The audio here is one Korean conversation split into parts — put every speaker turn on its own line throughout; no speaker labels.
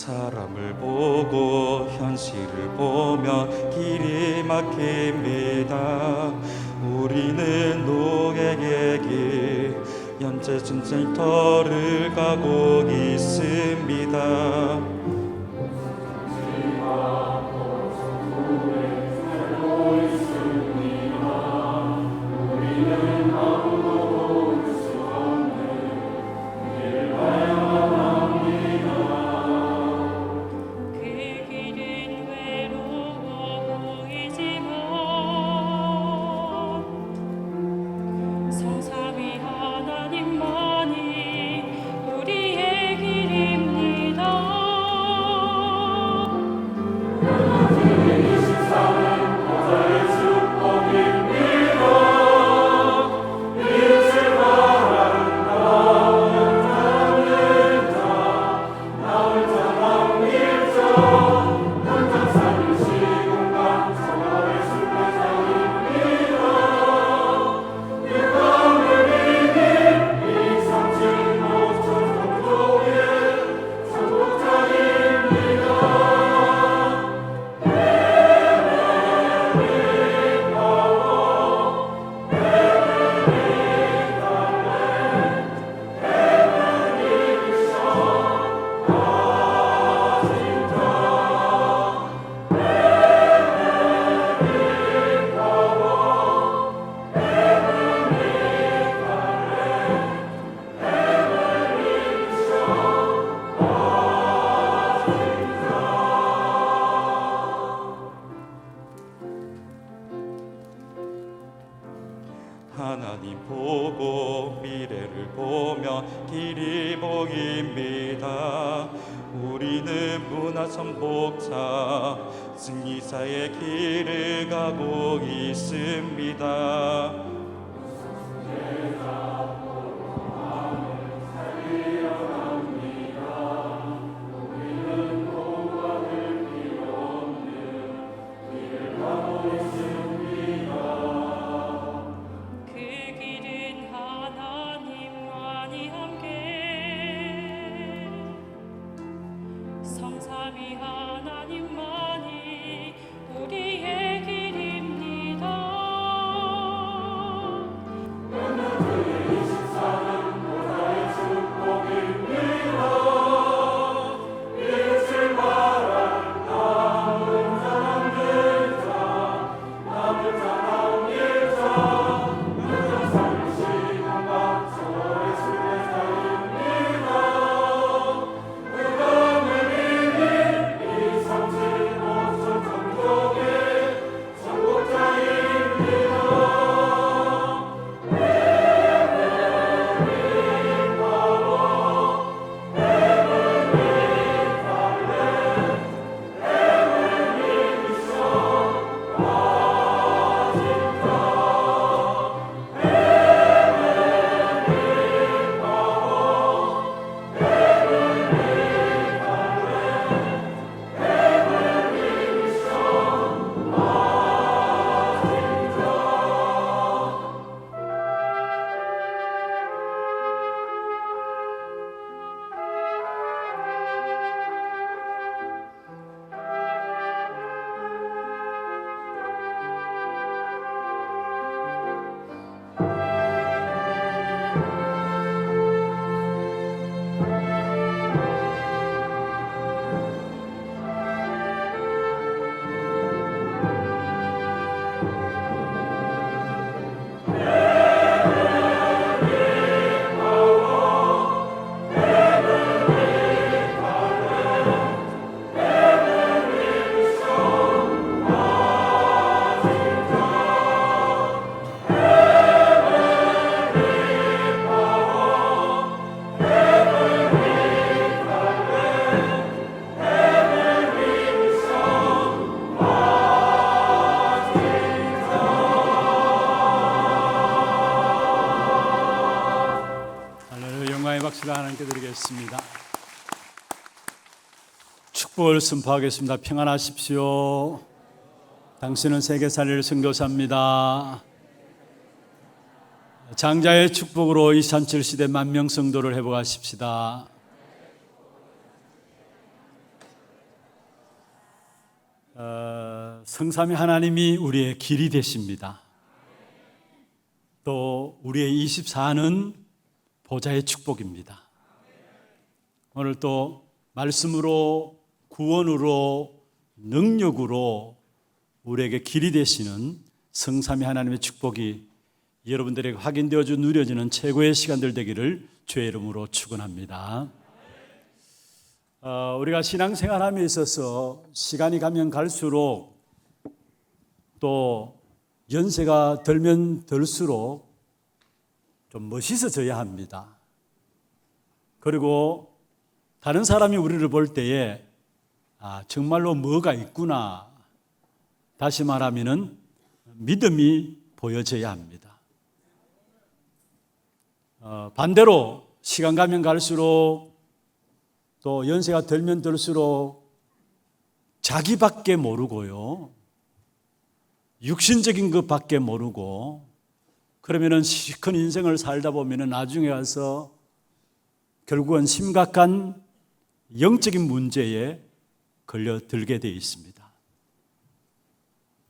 사람을 보고 현실을 보면 길이 막힙니다. 우리는 노예의 길 현재 전쟁터를 가고 있습니다. 하나님 보고 미래를 보며 길이 보입니다. 우리는 문화선복자 승리자의 길을 가고 있습니다.
성삼위 하나님만이 우리의 길입니다.
박수를 하나님께 드리겠습니다. 축복을 선포하겠습니다. 평안하십시오. 당신은 세계살릴 선교사입니다. 장자의 축복으로 237시대 만명 성도를 회복하십시다. 성삼위 하나님이 우리의 길이 되십니다. 또 우리의 24는 보좌의 축복입니다. 오늘 또 말씀으로, 구원으로, 능력으로 우리에게 길이 되시는 성삼위 하나님의 축복이 여러분들에게 확인되어져 누려지는 최고의 시간들 되기를 주의 이름으로 축원합니다. 우리가 신앙생활함에 있어서 시간이 가면 갈수록 또 연세가 들면 들수록 좀 멋있어져야 합니다. 그리고 다른 사람이 우리를 볼 때에 정말로 뭐가 있구나, 다시 말하면은 믿음이 보여져야 합니다. 반대로 시간 가면 갈수록 또 연세가 들면 들수록 자기밖에 모르고요, 육신적인 것밖에 모르고, 그러면은 시큰 인생을 살다 보면은 나중에 가서 결국은 심각한 영적인 문제에 걸려들게 되어 있습니다.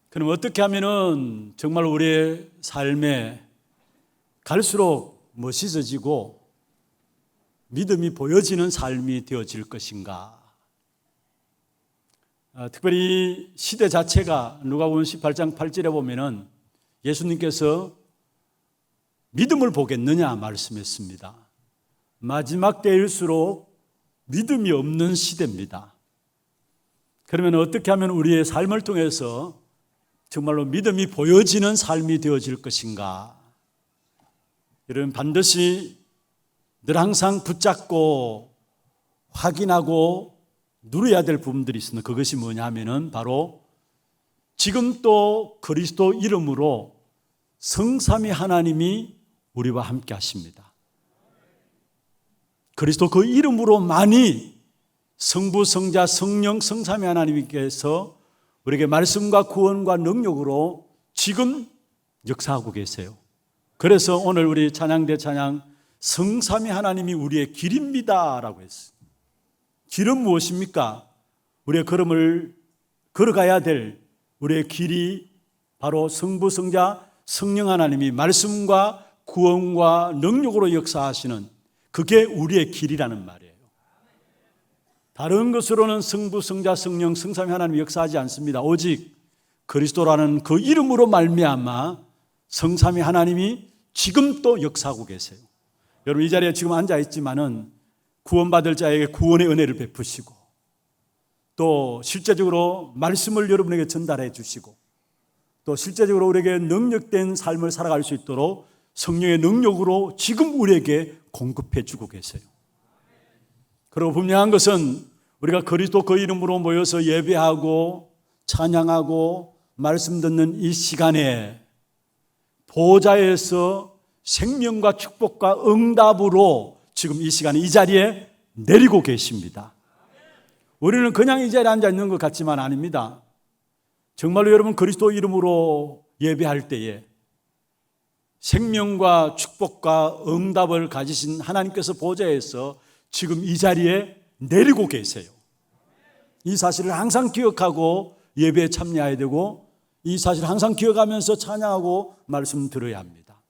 그럼 어떻게 하면은 정말 우리의 삶에 갈수록 멋있어지고 믿음이 보여지는 삶이 되어질 것인가? 특별히 시대 자체가 누가복음 18장 8절에 보면은 예수님께서 믿음을 보겠느냐 말씀했습니다. 마지막 때일수록 믿음이 없는 시대입니다. 그러면 어떻게 하면 우리의 삶을 통해서 정말로 믿음이 보여지는 삶이 되어질 것인가? 여러분, 반드시 늘 항상 붙잡고 확인하고 누려야 될 부분들이 있습니다. 그것이 뭐냐 하면은 바로 지금 또 그리스도 이름으로 성삼위 하나님이 우리와 함께 하십니다. 그리스도 그 이름으로만이 성부, 성자, 성령, 성삼위 하나님께서 우리에게 말씀과 구원과 능력으로 지금 역사하고 계세요. 그래서 오늘 우리 찬양대 찬양 성삼위 하나님이 우리의 길입니다 라고 했어요. 길은 무엇입니까? 우리의 걸음을 걸어가야 될 우리의 길이 바로 성부, 성자, 성령 하나님이 말씀과 구원과 능력으로 역사하시는, 그게 우리의 길이라는 말이에요. 다른 것으로는 성부, 성자, 성령, 성삼위 하나님이 역사하지 않습니다. 오직 그리스도라는 그 이름으로 말미암아 성삼위 하나님이 지금 또 역사하고 계세요. 여러분, 이 자리에 지금 앉아 있지만은 구원받을 자에게 구원의 은혜를 베푸시고, 또 실제적으로 말씀을 여러분에게 전달해 주시고, 또 실제적으로 우리에게 능력된 삶을 살아갈 수 있도록 성령의 능력으로 지금 우리에게 공급해 주고 계세요. 그리고 분명한 것은 우리가 그리스도 그 이름으로 모여서 예배하고 찬양하고 말씀 듣는 이 시간에 보좌에서 생명과 축복과 응답으로 지금 이 시간에 이 자리에 내리고 계십니다. 우리는 그냥 이 자리에 앉아 있는 것 같지만 아닙니다. 정말로 여러분, 그리스도 이름으로 예배할 때에 생명과 축복과 응답을 가지신 하나님께서 보좌에서 지금 이 자리에 내리고 계세요. 이 사실을 항상 기억하고 예배에 참여해야 되고, 이 사실을 항상 기억하면서 찬양하고 말씀 들어야 합니다.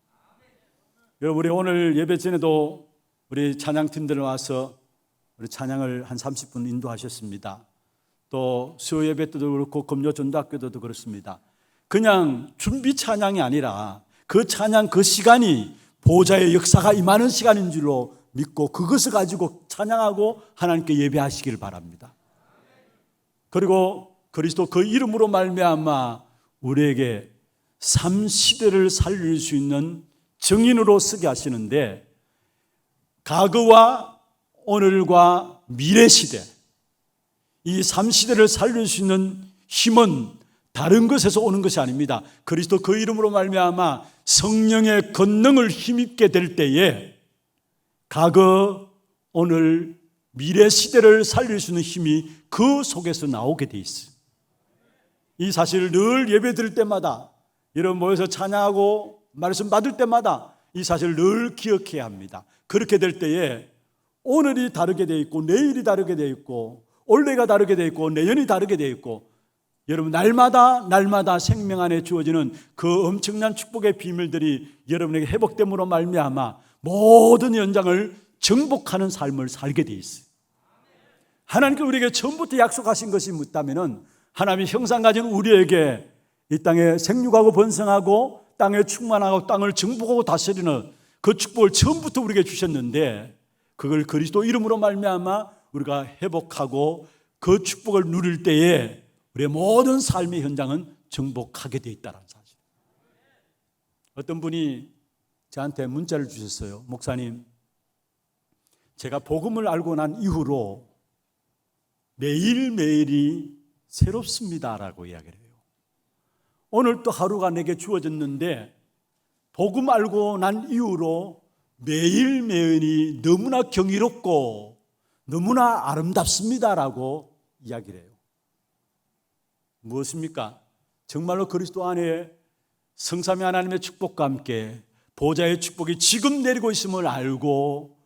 여러분, 우리 오늘 예배 전에도 우리 찬양팀들 와서 우리 찬양을 한 30분 인도하셨습니다. 또 수요 예배 때도 그렇고 금요 전도학교도 그렇습니다. 그냥 준비 찬양이 아니라 그 찬양 그 시간이 보좌의 역사가 임하는 시간인 줄로 믿고 그것을 가지고 찬양하고 하나님께 예배하시길 바랍니다. 그리고 그리스도 그 이름으로 말미암아 우리에게 삶 시대를 살릴 수 있는 증인으로 쓰게 하시는데, 과거와 오늘과 미래 시대, 이 삶 시대를 살릴 수 있는 힘은 다른 것에서 오는 것이 아닙니다. 그리스도 그 이름으로 말미암아 성령의 권능을 힘입게 될 때에 과거, 오늘, 미래 시대를 살릴 수 있는 힘이 그 속에서 나오게 돼 있어요. 이 사실을 늘 예배 드릴 때마다, 여러분 모여서 찬양하고 말씀 받을 때마다 이 사실을 늘 기억해야 합니다. 그렇게 될 때에 오늘이 다르게 돼 있고, 내일이 다르게 돼 있고, 올해가 다르게 돼 있고, 내년이 다르게 돼 있고, 여러분 날마다 생명 안에 주어지는 그 엄청난 축복의 비밀들이 여러분에게 회복됨으로 말미암아 모든 현장을 정복하는 삶을 살게 돼 있어요. 하나님께 우리에게 처음부터 약속하신 것이 묻다면은 하나님의 형상 가진 우리에게 이 땅에 생육하고 번성하고 땅에 충만하고 땅을 정복하고 다스리는 그 축복을 처음부터 우리에게 주셨는데 그걸 그리스도 이름으로 말미암아 우리가 회복하고 그 축복을 누릴 때에 우리의 모든 삶의 현장은 정복하게 돼 있다는 사실. 어떤 분이 저한테 문자를 주셨어요. 목사님, 제가 복음을 알고 난 이후로 매일매일이 새롭습니다라고 이야기를 해요. 오늘 또 하루가 내게 주어졌는데 복음 알고 난 이후로 매일매일이 너무나 경이롭고 너무나 아름답습니다라고 이야기를 해요. 무엇입니까? 정말로 그리스도 안에 성삼위 하나님의 축복과 함께 보좌의 축복이 지금 내리고 있음을 알고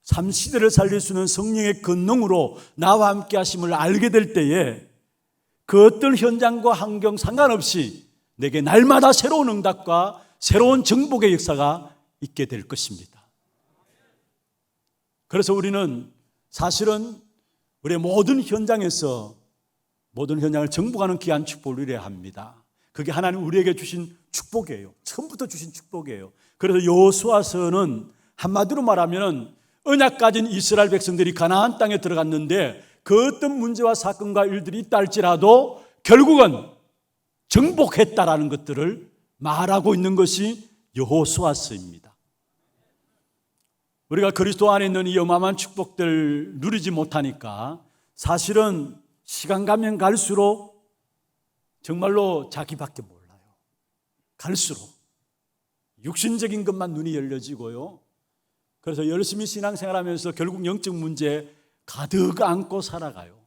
삼시대를 살릴 수 있는 성령의 권능으로 나와 함께 하심을 알게 될 때에 그 어떤 현장과 환경 상관없이 내게 날마다 새로운 응답과 새로운 정복의 역사가 있게 될 것입니다. 그래서 우리는 사실은 우리의 모든 현장에서 모든 현장을 정복하는 귀한 축복을 누려야 합니다. 그게 하나님 우리에게 주신 축복이에요. 처음부터 주신 축복이에요. 그래서 여호수아서는 한마디로 말하면 언약 가진 이스라엘 백성들이 가나안 땅에 들어갔는데 그 어떤 문제와 사건과 일들이 있다 할지라도 결국은 정복했다라는 것들을 말하고 있는 것이 여호수아서입니다. 우리가 그리스도 안에 있는 이 어마어마한 축복들 누리지 못하니까 사실은 시간 가면 갈수록 정말로 자기밖에 몰라요. 갈수록 육신적인 것만 눈이 열려지고요. 그래서 열심히 신앙생활하면서 결국 영적 문제 가득 안고 살아가요.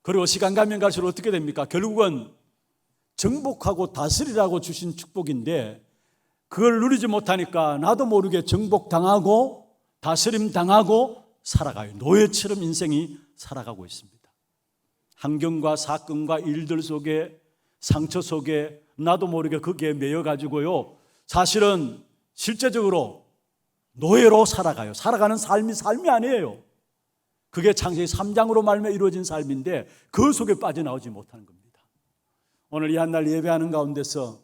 그리고 시간 가면 갈수록 어떻게 됩니까? 결국은 정복하고 다스리라고 주신 축복인데 그걸 누리지 못하니까 나도 모르게 정복당하고 다스림당하고 살아가요. 노예처럼 인생이 살아가고 있습니다. 환경과 사건과 일들 속에 상처 속에 나도 모르게 거기에 매여가지고요. 사실은 실제적으로 노예로 살아가요. 살아가는 삶이 아니에요. 그게 창세기 3장으로 말미암아 이루어진 삶인데 그 속에 빠져나오지 못하는 겁니다. 오늘 이 한날 예배하는 가운데서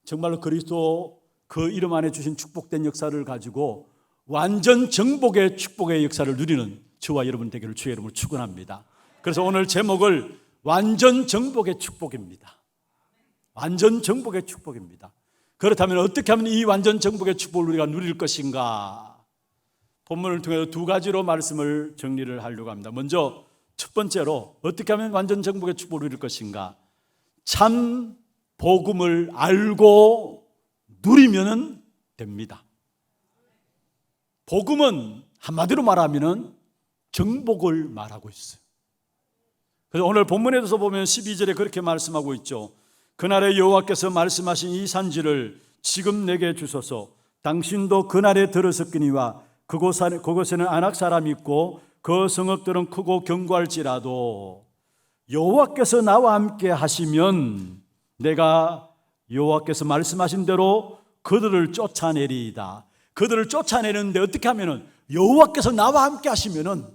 정말로 그리스도 그 이름 안에 주신 축복된 역사를 가지고 완전 정복의 축복의 역사를 누리는 저와 여러분 되기를 주의 이름으로 축원합니다. 그래서 오늘 제목을 완전 정복의 축복입니다. 완전 정복의 축복입니다. 그렇다면 어떻게 하면 이 완전 정복의 축복을 우리가 누릴 것인가? 본문을 통해서 두 가지로 말씀을 정리를 하려고 합니다. 먼저 첫 번째로 어떻게 하면 완전 정복의 축복을 누릴 것인가? 참 복음을 알고 누리면 됩니다. 복음은 한마디로 말하면 정복을 말하고 있어요. 그래서 오늘 본문에서 보면 12절에 그렇게 말씀하고 있죠. 그날에 여호와께서 말씀하신 이 산지를 지금 내게 주소서. 당신도 그날에 들으셨거니와 그곳에는 아낙 사람이 있고 그 성읍들은 크고 견고할지라도 여호와께서 나와 함께 하시면 내가 여호와께서 말씀하신 대로 그들을 쫓아내리이다. 그들을 쫓아내는데 어떻게 하면은 여호와께서 나와 함께 하시면은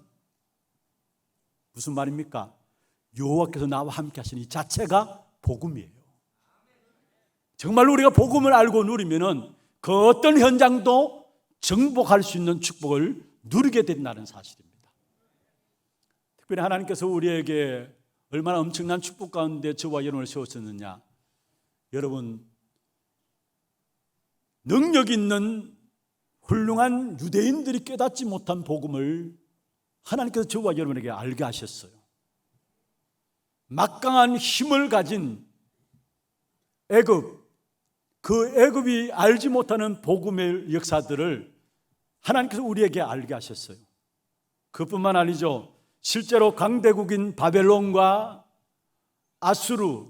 무슨 말입니까? 여호와께서 나와 함께 하시는 이 자체가 복음이에요. 정말로 우리가 복음을 알고 누리면은 그 어떤 현장도 정복할 수 있는 축복을 누리게 된다는 사실입니다. 특별히 하나님께서 우리에게 얼마나 엄청난 축복 가운데 저와 여러분을 세우셨느냐. 여러분, 능력 있는 훌륭한 유대인들이 깨닫지 못한 복음을 하나님께서 저와 여러분에게 알게 하셨어요. 막강한 힘을 가진 애굽, 그 애굽이 알지 못하는 복음의 역사들을 하나님께서 우리에게 알게 하셨어요. 그뿐만 아니죠. 실제로 강대국인 바벨론과 아수르,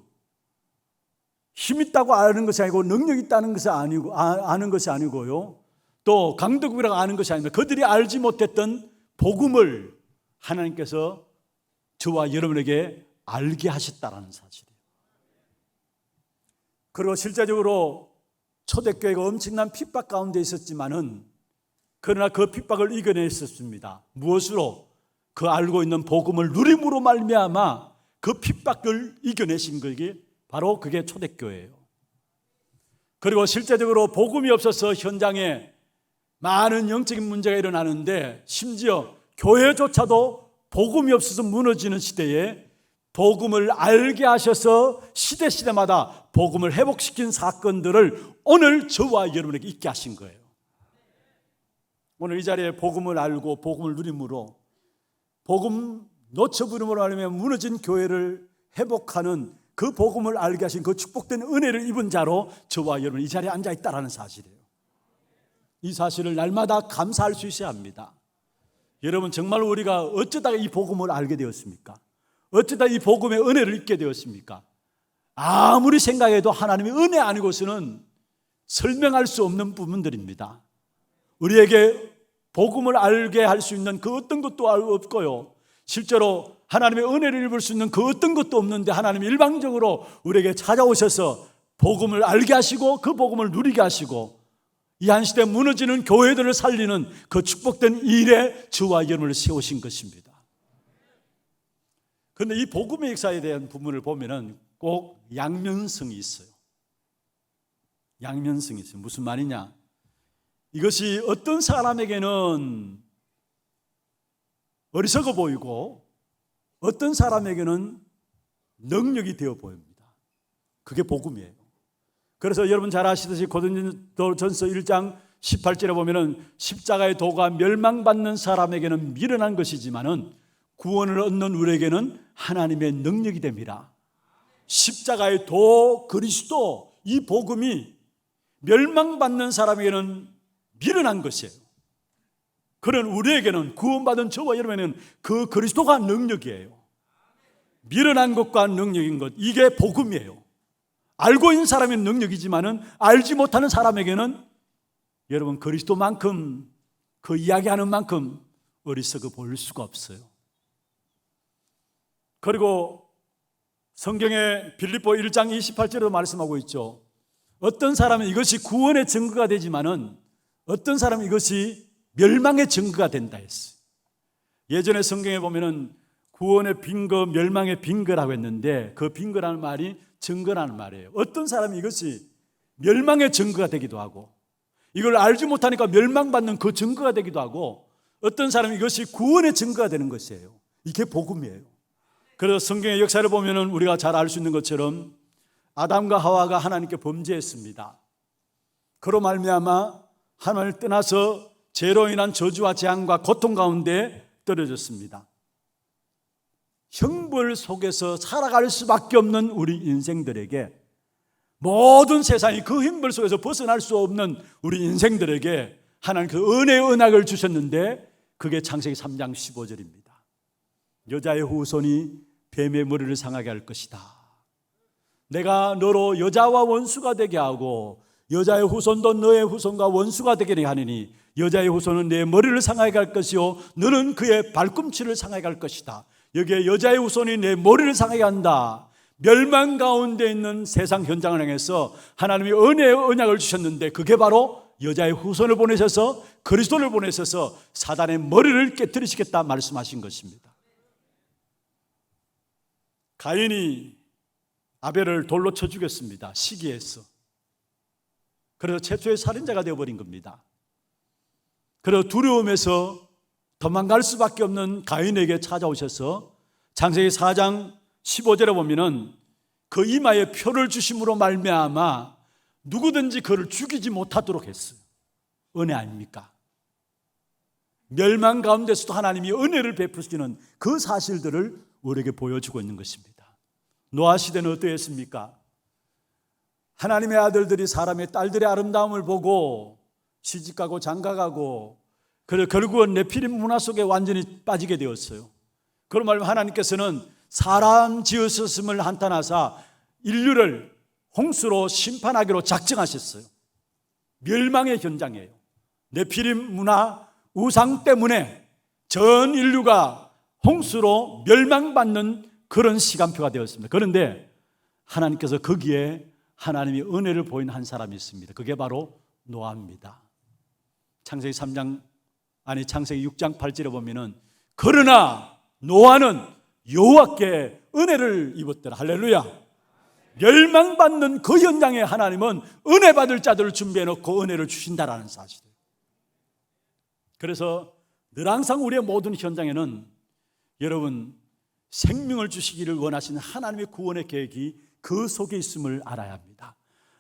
힘 있다고 아는 것이 아니고 능력 있다는 것이 아니고 아는 것이 아니고요. 또 강대국이라고 아는 것이 아닙니다. 그들이 알지 못했던 복음을 하나님께서 저와 여러분에게 알게 하셨다라는 사실이에요. 그리고 실제적으로 초대교회가 엄청난 핍박 가운데 있었지만은 그러나 그 핍박을 이겨냈었습니다. 무엇으로? 그 알고 있는 복음을 누림으로 말미암아 그 핍박을 이겨내신 것이 바로 그게 초대교회예요. 그리고 실제적으로 복음이 없어서 현장에 많은 영적인 문제가 일어나는데 심지어 교회조차도 복음이 없어서 무너지는 시대에 복음을 알게 하셔서 시대마다 복음을 회복시킨 사건들을 오늘 저와 여러분에게 있게 하신 거예요. 오늘 이 자리에 복음을 알고 복음을 누림으로 복음 놓쳐버림으로 말하면 무너진 교회를 회복하는 그 복음을 알게 하신 그 축복된 은혜를 입은 자로 저와 여러분 이 자리에 앉아 있다라는 사실이에요. 이 사실을 날마다 감사할 수 있어야 합니다. 여러분 정말 우리가 어쩌다가 이 복음을 알게 되었습니까? 어쩌다 이 복음의 은혜를 입게 되었습니까? 아무리 생각해도 하나님의 은혜 아니고서는 설명할 수 없는 부분들입니다. 우리에게 복음을 알게 할 수 있는 그 어떤 것도 없고요, 실제로 하나님의 은혜를 입을 수 있는 그 어떤 것도 없는데 하나님이 일방적으로 우리에게 찾아오셔서 복음을 알게 하시고 그 복음을 누리게 하시고 이 한 시대 무너지는 교회들을 살리는 그 축복된 일에 저와 여러분을 세우신 것입니다. 그런데 이 복음의 역사에 대한 부분을 보면은 꼭 양면성이 있어요. 양면성이 있어요. 무슨 말이냐? 이것이 어떤 사람에게는 어리석어 보이고 어떤 사람에게는 능력이 되어 보입니다. 그게 복음이에요. 그래서 여러분 잘 아시듯이 고린도전서 1장 18절에 보면은 십자가의 도가 멸망받는 사람에게는 미련한 것이지만은 구원을 얻는 우리에게는 하나님의 능력이 됩니다. 십자가의 도 그리스도 이 복음이 멸망받는 사람에게는 미련한 것이에요. 그런 우리에게는 구원받은 저와 여러분에게는 그 그리스도가 능력이에요. 미련한 것과 능력인 것, 이게 복음이에요. 알고 있는 사람의 능력이지만은 알지 못하는 사람에게는 여러분 그리스도만큼 그 이야기하는 만큼 어리석어 보일 수가 없어요. 그리고 성경의 빌립보 1장 28절에도 말씀하고 있죠. 어떤 사람은 이것이 구원의 증거가 되지만은 어떤 사람은 이것이 멸망의 증거가 된다 했어요. 예전에 성경에 보면은 구원의 빈거, 멸망의 빈거라고 했는데 그 빈거라는 말이 증거라는 말이에요. 어떤 사람이 이것이 멸망의 증거가 되기도 하고 이걸 알지 못하니까 멸망받는 그 증거가 되기도 하고 어떤 사람이 이것이 구원의 증거가 되는 것이에요. 이게 복음이에요. 그래서 성경의 역사를 보면은 우리가 잘 알 수 있는 것처럼 아담과 하와가 하나님께 범죄했습니다. 그로 말미암아 하나님을 떠나서 죄로 인한 저주와 재앙과 고통 가운데 떨어졌습니다. 형벌 속에서 살아갈 수밖에 없는 우리 인생들에게 모든 세상이 그 형벌 속에서 벗어날 수 없는 우리 인생들에게 하나님 그 은혜의 언약을 주셨는데 그게 창세기 3장 15절입니다. 여자의 후손이 뱀의 머리를 상하게 할 것이다. 내가 너로 여자와 원수가 되게 하고 여자의 후손도 너의 후손과 원수가 되게 하느니 여자의 후손은 내 머리를 상하게 할 것이요 너는 그의 발꿈치를 상하게 할 것이다. 여기에 여자의 후손이 내 머리를 상하게 한다. 멸망 가운데 있는 세상 현장을 향해서 하나님이 은혜의 언약을 주셨는데 그게 바로 여자의 후손을 보내셔서 그리스도를 보내셔서 사단의 머리를 깨뜨리시겠다 말씀하신 것입니다. 가인이 아벨을 돌로 쳐 죽였습니다. 시기해서. 그래서 최초의 살인자가 되어버린 겁니다. 그래서 두려움에서 도망갈 수밖에 없는 가인에게 찾아오셔서 창세기 4장 15절에 보면은 그 이마에 표를 주심으로 말미암아 누구든지 그를 죽이지 못하도록 했어요. 은혜 아닙니까? 멸망 가운데서도 하나님이 은혜를 베푸시는 그 사실들을 우리에게 보여주고 있는 것입니다. 노아 시대는 어떠했습니까? 하나님의 아들들이 사람의 딸들의 아름다움을 보고 시집가고 장가가고 그래서 결국은 네피림 문화 속에 완전히 빠지게 되었어요. 그런 말로 하나님께서는 사람 지으셨음을 한탄하사 인류를 홍수로 심판하기로 작정하셨어요. 멸망의 현장이에요. 네피림 문화 우상 때문에 전 인류가 홍수로 멸망받는 그런 시간표가 되었습니다. 그런데 하나님께서 거기에 하나님이 은혜를 보인 한 사람이 있습니다. 그게 바로 노아입니다. 창세기 6장 8절에 보면은 그러나 노아는 여호와께 은혜를 입었더라. 할렐루야. 멸망받는 그 현장에 하나님은 은혜 받을 자들을 준비해 놓고 은혜를 주신다라는 사실이에요. 그래서 늘 항상 우리의 모든 현장에는 여러분 생명을 주시기를 원하시는 하나님의 구원의 계획이 그 속에 있음을 알아야 합니다.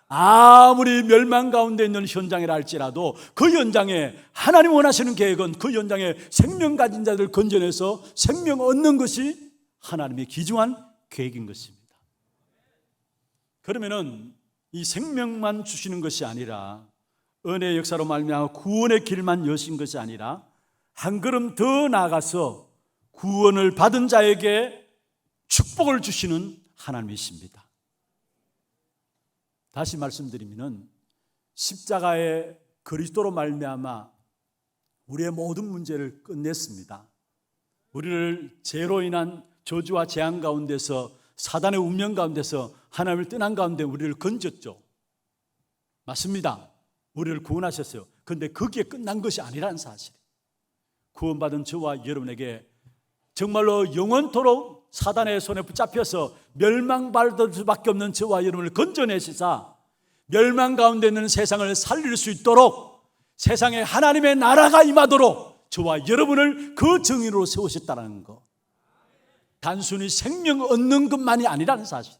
아무리 멸망 가운데 있는 현장이라 할지라도 그 현장에 하나님 원하시는 계획은 그 현장에 생명 가진 자들을 건져내서 생명 얻는 것이 하나님의 귀중한 계획인 것입니다. 그러면은 이 생명만 주시는 것이 아니라 은혜의 역사로 말미암아 구원의 길만 여신 것이 아니라 한 걸음 더 나아가서 구원을 받은 자에게 축복을 주시는 하나님이십니다. 다시 말씀드리면은 십자가의 그리스도로 말미암아 우리의 모든 문제를 끝냈습니다. 우리를 죄로 인한 저주와 재앙 가운데서 사단의 운명 가운데서 하나님을 떠난 가운데 우리를 건졌죠. 맞습니다. 우리를 구원하셨어요. 그런데 거기에 끝난 것이 아니라는 사실. 구원받은 저와 여러분에게 정말로 영원토록 사단의 손에 붙잡혀서 멸망받을 수밖에 없는 저와 여러분을 건져내시사 멸망 가운데 있는 세상을 살릴 수 있도록 세상에 하나님의 나라가 임하도록 저와 여러분을 그 정의로 세우셨다는 것. 단순히 생명 얻는 것만이 아니라는 사실.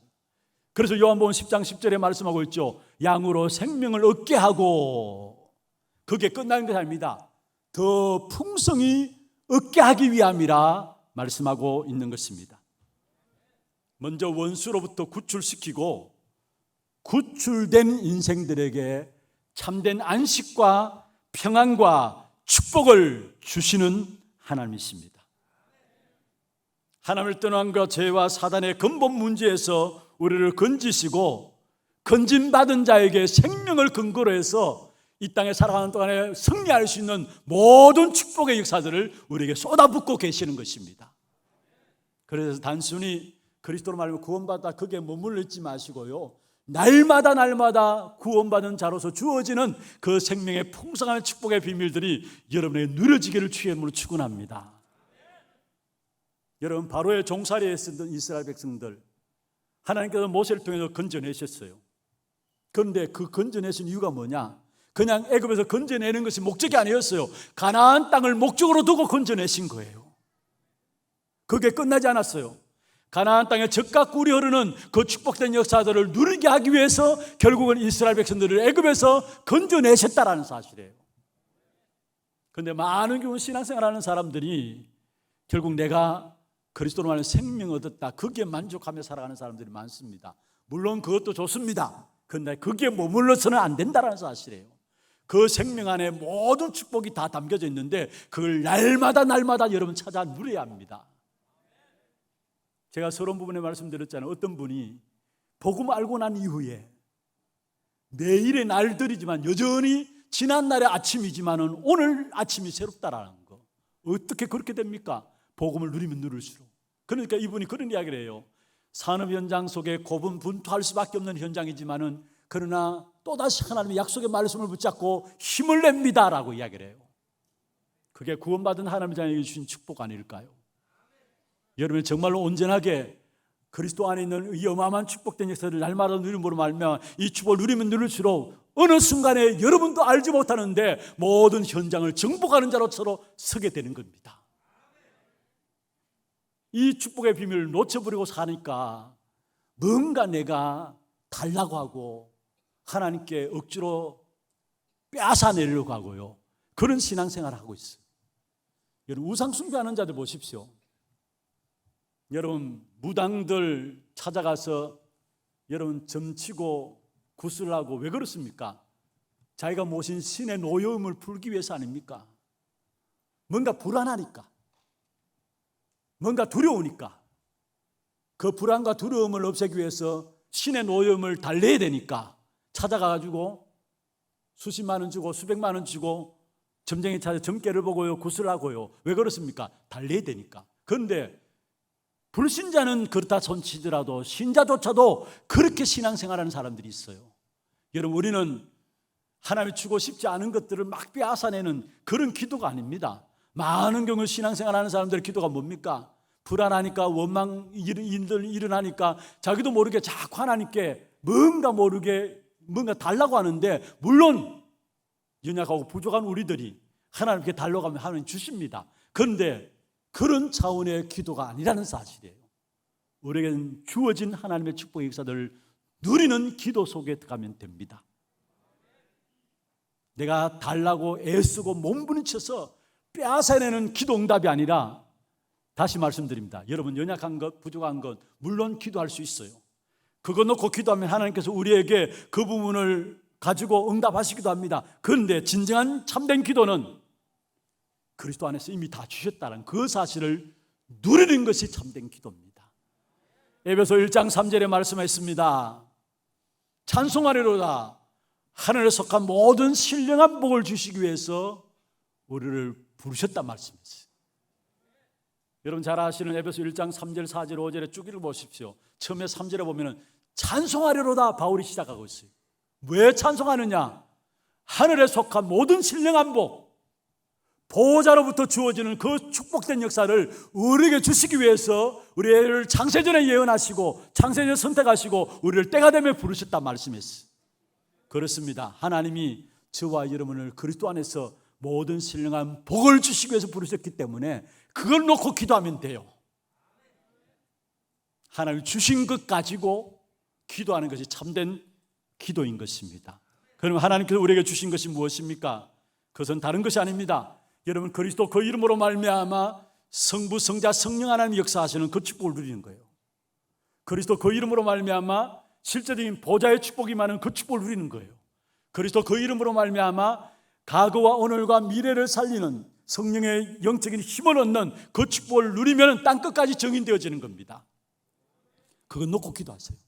그래서 요한복음 10장 10절에 말씀하고 있죠. 양으로 생명을 얻게 하고 그게 끝나는 것이 아닙니다. 더 풍성히 얻게 하기 위함이라 말씀하고 있는 것입니다. 먼저 원수로부터 구출시키고 구출된 인생들에게 참된 안식과 평안과 축복을 주시는 하나님이십니다. 하나님을 떠난 것 죄와 사단의 근본 문제에서 우리를 건지시고 건진받은 자에게 생명을 근거로 해서 이 땅에 살아가는 동안에 승리할 수 있는 모든 축복의 역사들을 우리에게 쏟아붓고 계시는 것입니다. 그래서 단순히 그리스도로 말하면 구원받다 거기에 머물러 있지 마시고요, 날마다 구원받은 자로서 주어지는 그 생명의 풍성한 축복의 비밀들이 여러분에게 누려지기를 주의 이름으로 축원합니다. 여러분, 바로의 종살이에 쓰던 이스라엘 백성들 하나님께서 모세를 통해서 건져내셨어요. 그런데 그 건져내신 이유가 뭐냐? 그냥 애굽에서 건져내는 것이 목적이 아니었어요. 가나안 땅을 목적으로 두고 건져내신 거예요. 그게 끝나지 않았어요. 가나안 땅에 젖과 꿀이 흐르는 그 축복된 역사들을 누리게 하기 위해서 결국은 이스라엘 백성들을 애굽에서 건져내셨다라는 사실이에요. 그런데 많은 경우 신앙생활하는 사람들이 결국 내가 그리스도로 말하는 생명을 얻었다, 거기에 만족하며 살아가는 사람들이 많습니다. 물론 그것도 좋습니다. 그런데 거기에 머물러서는 안 된다는 사실이에요. 그 생명 안에 모든 축복이 다 담겨져 있는데 그걸 날마다 여러분 찾아 누려야 합니다. 제가 서론 부분에 말씀드렸잖아요. 어떤 분이 복음 알고 난 이후에 매일의 날들이지만 여전히 지난날의 아침이지만은 오늘 아침이 새롭다라는 거. 어떻게 그렇게 됩니까? 복음을 누리면 누릴수록. 그러니까 이분이 그런 이야기를 해요. 산업 현장 속에 고분분투할 수밖에 없는 현장이지만은 그러나 또다시 하나님의 약속의 말씀을 붙잡고 힘을 냅니다라고 이야기를 해요. 그게 구원받은 하나님의 자녀에게 주신 축복 아닐까요? 여러분, 정말로 온전하게 그리스도 안에 있는 이 어마어마한 축복된 역사를 날마다 누림으로 말면 이 축복을 누리면 누릴수록 어느 순간에 여러분도 알지 못하는데 모든 현장을 정복하는 자로서 서게 되는 겁니다. 이 축복의 비밀을 놓쳐버리고 사니까 뭔가 내가 달라고 하고 하나님께 억지로 빼앗아내려고 하고요, 그런 신앙생활을 하고 있어요. 여러분, 우상숭배하는 자들 보십시오. 여러분, 무당들 찾아가서 여러분 점치고 구슬하고 왜 그렇습니까? 자기가 모신 신의 노여움을 풀기 위해서 아닙니까? 뭔가 불안하니까, 뭔가 두려우니까, 그 불안과 두려움을 없애기 위해서 신의 노여움을 달래야 되니까 찾아가가지고 수십만 원 주고 수백만 원 주고 점쟁이 찾아 점괘를 보고요, 구슬하고요. 왜 그렇습니까? 달래야 되니까. 그런데 불신자는 그렇다 손치더라도 신자조차도 그렇게 신앙생활하는 사람들이 있어요. 여러분, 우리는 하나님이 주고 싶지 않은 것들을 막 빼앗아내는 그런 기도가 아닙니다. 많은 경우 신앙생활하는 사람들의 기도가 뭡니까? 불안하니까, 원망 일들 일어나니까 자기도 모르게 자꾸 하나님께 뭔가 달라고 하는데, 물론 연약하고 부족한 우리들이 하나님께 달라고 하면 하나님 주십니다. 그런데 그런 차원의 기도가 아니라는 사실이에요. 우리에게는 주어진 하나님의 축복의 역사들을 누리는 기도 속에 들어가면 됩니다. 내가 달라고 애쓰고 몸부림쳐서 빼앗아내는 기도 응답이 아니라, 다시 말씀드립니다. 여러분, 연약한 것, 부족한 것 물론 기도할 수 있어요. 그거 놓고 기도하면 하나님께서 우리에게 그 부분을 가지고 응답하시기도 합니다. 그런데 진정한 참된 기도는 그리스도 안에서 이미 다 주셨다는 그 사실을 누리는 것이 참된 기도입니다. 에베소 1장 3절에 말씀했습니다. 찬송하리로다. 하늘에 속한 모든 신령한 복을 주시기 위해서 우리를 부르셨단 말씀이었어요. 여러분 잘 아시는 에베소 1장 3절, 4절, 5절에 쭉 읽어보십시오. 처음에 3절에 보면 찬송하리로다 바울이 시작하고 있어요. 왜 찬송하느냐? 하늘에 속한 모든 신령한 복, 보호자로부터 주어지는 그 축복된 역사를 우리에게 주시기 위해서 우리를 창세전에 예언하시고 창세전에 선택하시고 우리를 때가 되면 부르셨단 말씀이었어요. 그렇습니다. 하나님이 저와 여러분을 그리스도 안에서 모든 신령한 복을 주시기 위해서 부르셨기 때문에 그걸 놓고 기도하면 돼요. 하나님이 주신 것 가지고 기도하는 것이 참된 기도인 것입니다. 그러면 하나님께서 우리에게 주신 것이 무엇입니까? 그것은 다른 것이 아닙니다. 여러분, 그리스도 그 이름으로 말미암아 성부, 성자, 성령 하나님이 역사하시는 그 축복을 누리는 거예요. 그리스도 그 이름으로 말미암아 실제적인 보좌의 축복이 많은 그 축복을 누리는 거예요. 그리스도 그 이름으로 말미암아 과거와 오늘과 미래를 살리는 성령의 영적인 힘을 얻는 그 축복을 누리면 땅끝까지 정인되어지는 겁니다. 그건 놓고 기도하세요.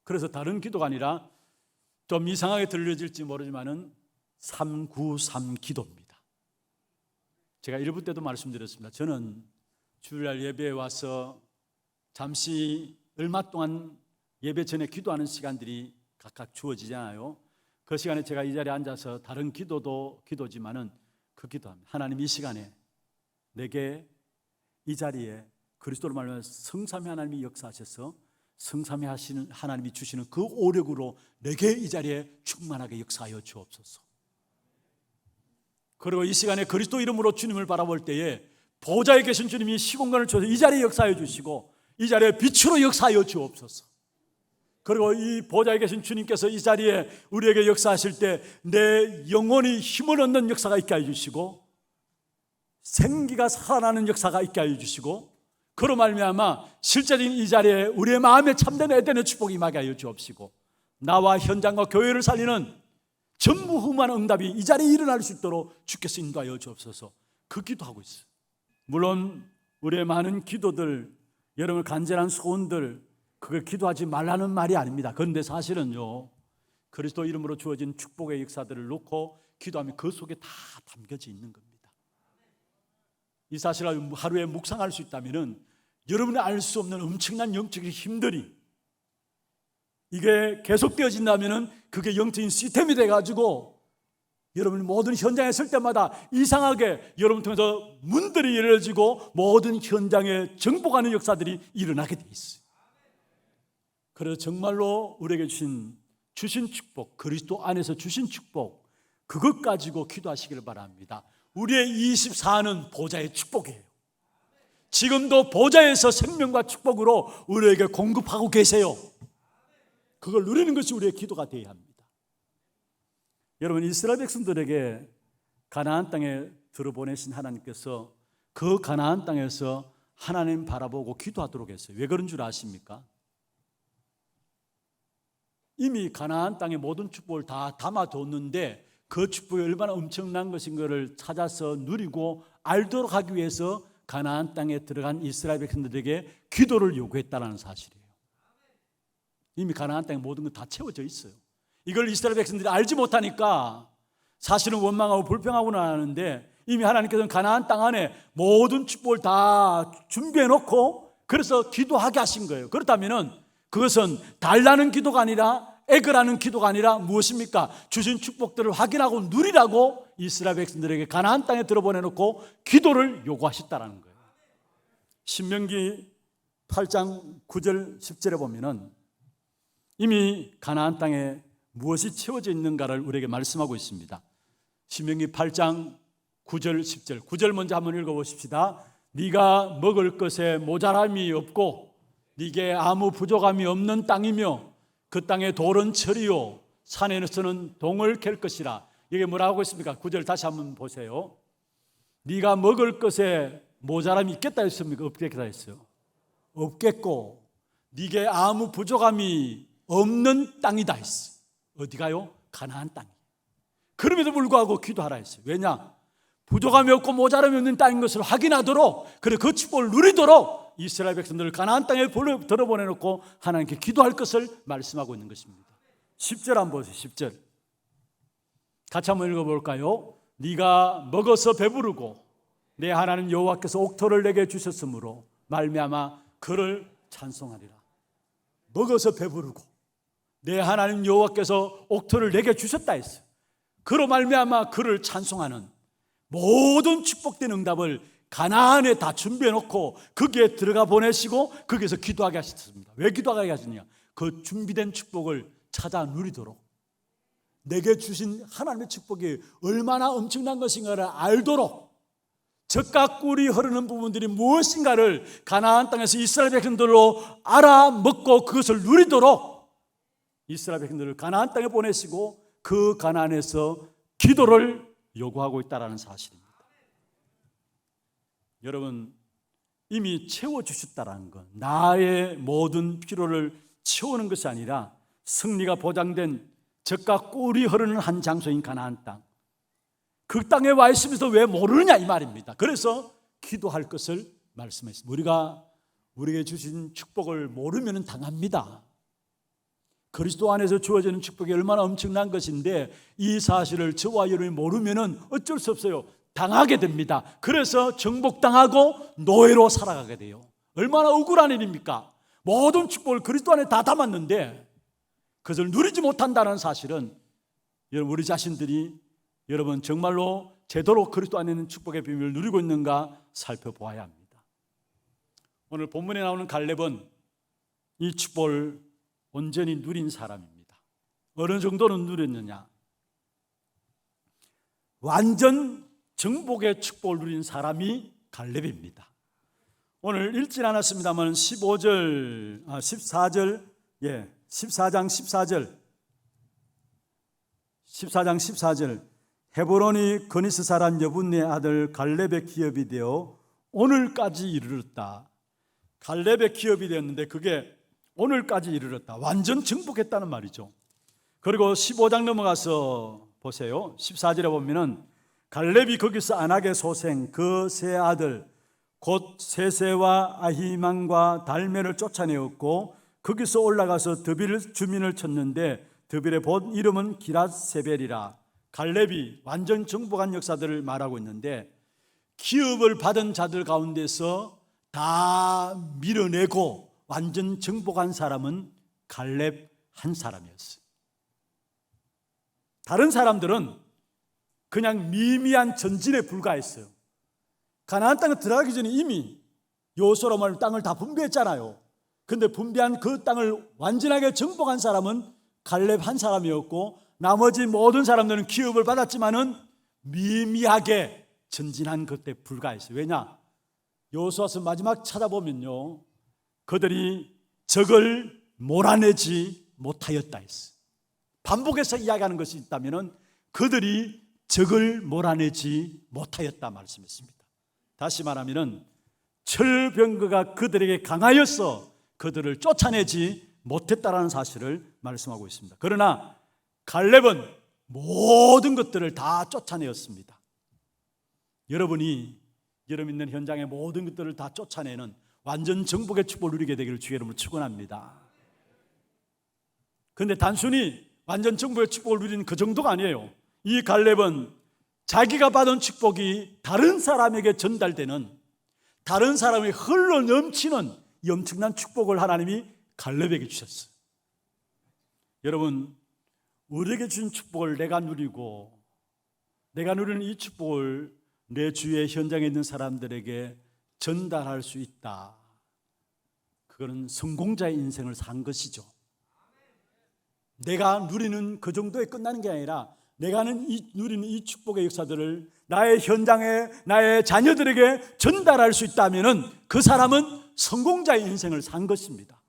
그래서 다른 기도가 아니라 좀 이상하게 들려질지 모르지만은 393 기도입니다. 제가 1부 때도 말씀드렸습니다. 저는 주일날 예배에 와서 잠시 얼마 동안 예배 전에 기도하는 시간들이 각각 주어지잖아요. 그 시간에 제가 이 자리에 앉아서 다른 기도도 기도지만은 그 기도합니다. 하나님, 이 시간에 내게 이 자리에 그리스도로 말하면 성삼위 하나님이 역사하셔서 성삼위 하시는 하나님이 주시는 그 오력으로 내게 이 자리에 충만하게 역사하여 주옵소서. 그리고 이 시간에 그리스도 이름으로 주님을 바라볼 때에 보좌에 계신 주님이 시공간을 주셔서 이 자리에 역사하여 주시고 이 자리에 빛으로 역사하여 주옵소서. 그리고 이 보좌에 계신 주님께서 이 자리에 우리에게 역사하실 때 내 영혼이 힘을 얻는 역사가 있게 해주시고 생기가 살아나는 역사가 있게 해주시고 그로 말미암아 실제적인 이 자리에 우리의 마음에 참된 에덴의 축복이 임하게 하여 주옵시고 나와 현장과 교회를 살리는 전무후무한 응답이 이 자리에 일어날 수 있도록 주께서 인도하여 주옵소서. 그 기도하고 있어요. 물론 우리의 많은 기도들, 여러분 간절한 소원들, 그걸 기도하지 말라는 말이 아닙니다. 그런데 사실은요, 그리스도 이름으로 주어진 축복의 역사들을 놓고 기도하면 그 속에 다 담겨져 있는 겁니다. 이 사실을 하루에 묵상할 수 있다면 여러분이 알 수 없는 엄청난 영적인 힘들이 이게 계속되어진다면 그게 영적인 시스템이 돼가지고 여러분이 모든 현장에 설 때마다 이상하게 여러분 통해서 문들이 열려지고 모든 현장에 정복하는 역사들이 일어나게 돼 있어요. 그래서 정말로 우리에게 주신 축복, 그리스도 안에서 주신 축복, 그것 가지고 기도하시기를 바랍니다. 우리의 24는 보좌의 축복이에요. 지금도 보좌에서 생명과 축복으로 우리에게 공급하고 계세요. 그걸 누리는 것이 우리의 기도가 되어야 합니다. 여러분, 이스라엘 백성들에게 가나안 땅에 들어보내신 하나님께서 그 가나안 땅에서 하나님 바라보고 기도하도록 했어요. 왜 그런 줄 아십니까? 이미 가나안 땅의 모든 축복을 다 담아뒀는데 그 축복이 얼마나 엄청난 것인 것을 찾아서 누리고 알도록 하기 위해서 가나안 땅에 들어간 이스라엘 백성들에게 기도를 요구했다는 사실이에요. 이미 가나안 땅에 모든 건 다 채워져 있어요. 이걸 이스라엘 백성들이 알지 못하니까 사실은 원망하고 불평하고는 하는데 이미 하나님께서는 가나안 땅 안에 모든 축복을 다 준비해 놓고 그래서 기도하게 하신 거예요. 그렇다면 그것은 달라는 기도가 아니라 애걸하는 기도가 아니라 무엇입니까? 주신 축복들을 확인하고 누리라고 이스라엘 백성들에게 가나안 땅에 들어보내놓고 기도를 요구하셨다는 거예요. 신명기 8장 9절 10절에 보면은 이미 가나안 땅에 무엇이 채워져 있는가를 우리에게 말씀하고 있습니다. 신명기 8장 9절 10절 9절 먼저 한번 읽어보십시다. 네가 먹을 것에 모자람이 없고 네게 아무 부족함이 없는 땅이며 그 땅의 돌은 철이요 산에서는 동을 캘 것이라. 이게 뭐라고 하고 있습니까? 9절 다시 한번 보세요. 네가 먹을 것에 모자람이 있겠다 했습니까? 없겠다 했어요. 없겠고 네게 아무 부족함이 없는 땅이다 했어. 어디가요? 가나안 땅이. 그럼에도 불구하고 기도하라 했어요. 왜냐? 부족함이 없고 모자람이 없는 땅인 것을 확인하도록, 그리고 그 축복을 누리도록 이스라엘 백성들을 가나안 땅에 들어보내놓고 하나님께 기도할 것을 말씀하고 있는 것입니다. 10절 한번 보세요. 10절 같이 한번 읽어볼까요? 네가 먹어서 배부르고 내 하나님 여호와께서 옥토를 내게 주셨으므로 말미암아 그를 찬송하리라. 먹어서 배부르고 내 하나님 여호와께서 옥토를 내게 주셨다 했어요. 그로 말미암아 그를 찬송하는 모든 축복된 응답을 가나안에 다 준비해 놓고 거기에 들어가 보내시고 거기에서 기도하게 하셨습니다. 왜 기도하게 하셨냐? 그 준비된 축복을 찾아 누리도록, 내게 주신 하나님의 축복이 얼마나 엄청난 것인가를 알도록, 젖과 꿀이 흐르는 부분들이 무엇인가를 가나안 땅에서 이스라엘 백성들로 알아먹고 그것을 누리도록 이스라엘 백성들을 가나안 땅에 보내시고 그 가나안에서 기도를 요구하고 있다는 사실입니다. 여러분, 이미 채워주셨다는 것, 나의 모든 필요를 채우는 것이 아니라 승리가 보장된 젖과 꿀이 흐르는 한 장소인 가나안 땅, 그 땅에 와 있으면서 왜 모르느냐 이 말입니다. 그래서 기도할 것을 말씀했습니다. 우리가 우리에게 주신 축복을 모르면 당합니다. 그리스도 안에서 주어지는 축복이 얼마나 엄청난 것인데 이 사실을 저와 여러분이 모르면 어쩔 수 없어요. 당하게 됩니다. 그래서 정복당하고 노예로 살아가게 돼요. 얼마나 억울한 일입니까? 모든 축복을 그리스도 안에 다 담았는데 그것을 누리지 못한다는 사실은 여러분, 우리 자신들이 여러분 정말로 제대로 그리스도 안에 있는 축복의 비밀을 누리고 있는가 살펴보아야 합니다. 오늘 본문에 나오는 갈렙은 이 축복을 온전히 누린 사람입니다. 어느 정도는 누렸느냐? 완전 정복의 축복을 누린 사람이 갈렙입니다. 오늘 읽진 않았습니다만 14장 14절 헤브론이 그니스 사람 여분네 아들 갈렙의 기업이 되어 오늘까지 이르렀다. 갈렙의 기업이 되었는데 그게 오늘까지 이르렀다. 완전 정복했다는 말이죠. 그리고 15장 넘어가서 보세요. 14절에 보면은 갈렙이 거기서 안악의 소생 그 세 아들 곧 세세와 아히만과 달메를 쫓아내었고 거기서 올라가서 드빌 주민을 쳤는데 드빌의 본 이름은 기랏세벨이라. 갈렙이 완전 정복한 역사들을 말하고 있는데 기업을 받은 자들 가운데서 다 밀어내고 완전 정복한 사람은 갈렙 한 사람이었어요. 다른 사람들은 그냥 미미한 전진에 불과했어요. 가나안 땅에 들어가기 전에 이미 여호수아로 말하면 땅을 다 분배했잖아요. 그런데 분배한 그 땅을 완전하게 정복한 사람은 갈렙 한 사람이었고 나머지 모든 사람들은 기업을 받았지만은 미미하게 전진한 그때 불과했어요. 왜냐? 여호수아서 마지막 찾아보면요, 그들이 적을 몰아내지 못하였다 했어요. 반복해서 이야기하는 것이 있다면은 그들이 적을 몰아내지 못하였다 말씀했습니다. 다시 말하면은 철병거가 그들에게 강하여서 그들을 쫓아내지 못했다라는 사실을 말씀하고 있습니다. 그러나 갈렙은 모든 것들을 다 쫓아내었습니다. 여러분이 여러분 있는 현장의 모든 것들을 다 쫓아내는 완전 정복의 축복을 누리게 되기를 주의 이름으로 축원합니다. 그런데 단순히 완전 정복의 축복을 누리는 그 정도가 아니에요. 이 갈렙은 자기가 받은 축복이 다른 사람에게 전달되는, 다른 사람의 흘러 넘치는 이 엄청난 축복을 하나님이 갈렙에게 주셨어요. 여러분, 우리에게 주신 축복을 내가 누리고 내가 누리는 이 축복을 내 주위의 현장에 있는 사람들에게 전달할 수 있다. 그거는 성공자의 인생을 산 것이죠. 내가 누리는 그 정도에 끝나는 게 아니라 내가 누리는 이 축복의 역사들을 나의 현장에 나의 자녀들에게 전달할 수 있다면 그 사람은 성공자의 인생을 산 것입니다.